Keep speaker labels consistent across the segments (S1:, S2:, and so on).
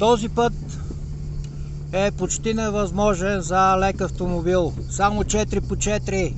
S1: Този път е почти невъзможен за лек автомобил. Само 4x4.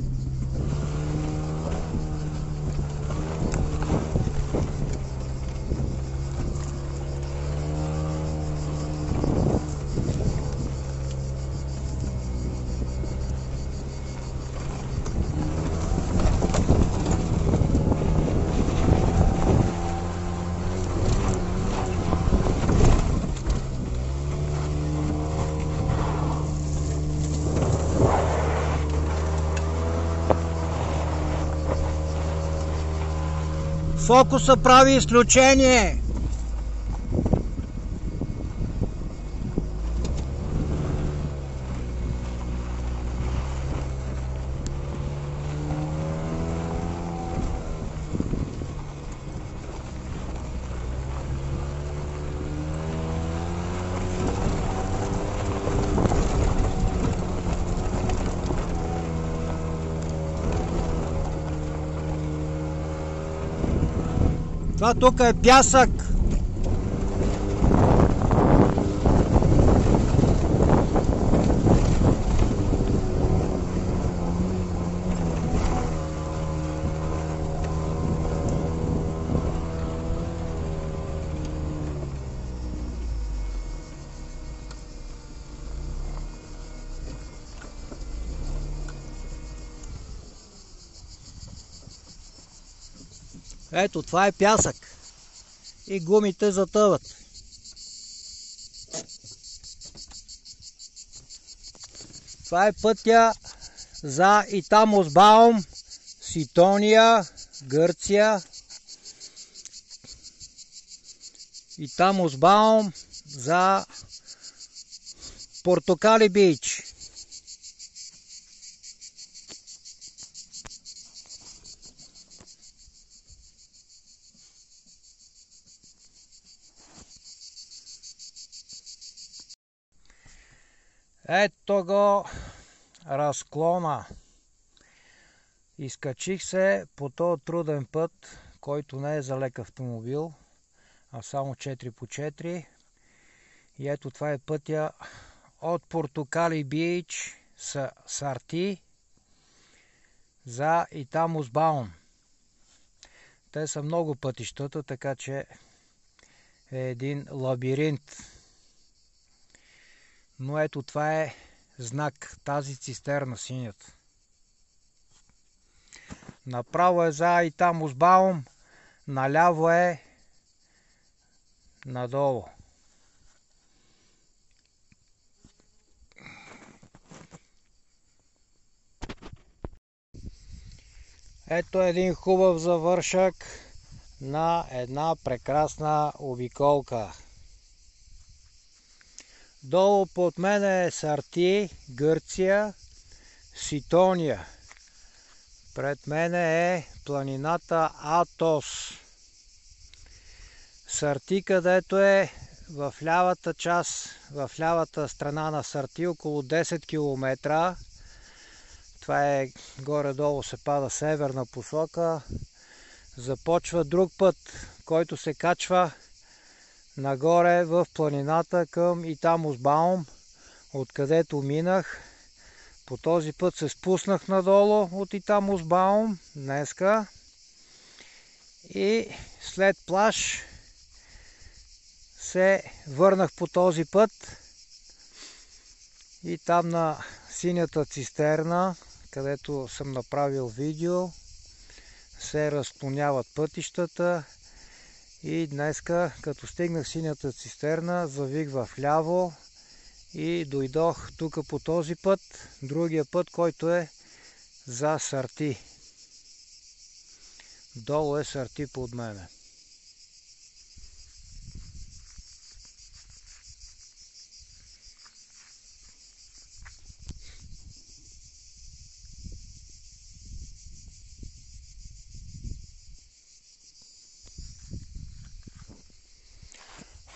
S1: Фокуса прави изключение. Това тук е пясък. Ето, това е пясък. И гумите затъват. Това е пътя за Итамозбаум, Ситония, Гърция. Итамозбаум за Портокали Бич. Ето го разклона. Изкачих се по този труден път, който не е за лек автомобил, а само 4x4. И ето това е пътя от Портокали Бич с Сарти за Итамозбаум. Те са много пътищата, така че е един лабиринт. Но ето това е знак, тази цистерна синята. Направо е за Итамозбаум, наляво е надолу. Ето един хубав завършък на една прекрасна обиколка. Долу под мен е Сарти, Гърция, Ситония. Пред мен е планината Атос. Сарти, където е в лявата част, в лявата страна на Сарти, около 10 км. Това е горе-долу се пада северна посока. Започва друг път, който се качва нагоре в планината към Итамозбаум, откъдето минах. По този път се спуснах надолу от Итамозбаум днеска и след плаж се върнах по този път и там на синята цистерна, където съм направил видео, се разклоняват пътищата. И днеска, като стигнах синята цистерна, завих в ляво и дойдох тук по този път, другия път, който е за Сарти. Долу е Сарти под мене.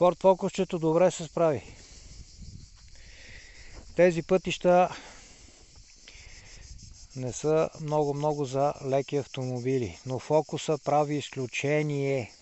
S1: Форд Фокусчето добре се справи. Тези пътища не са много за леки автомобили, но Фокуса прави изключение.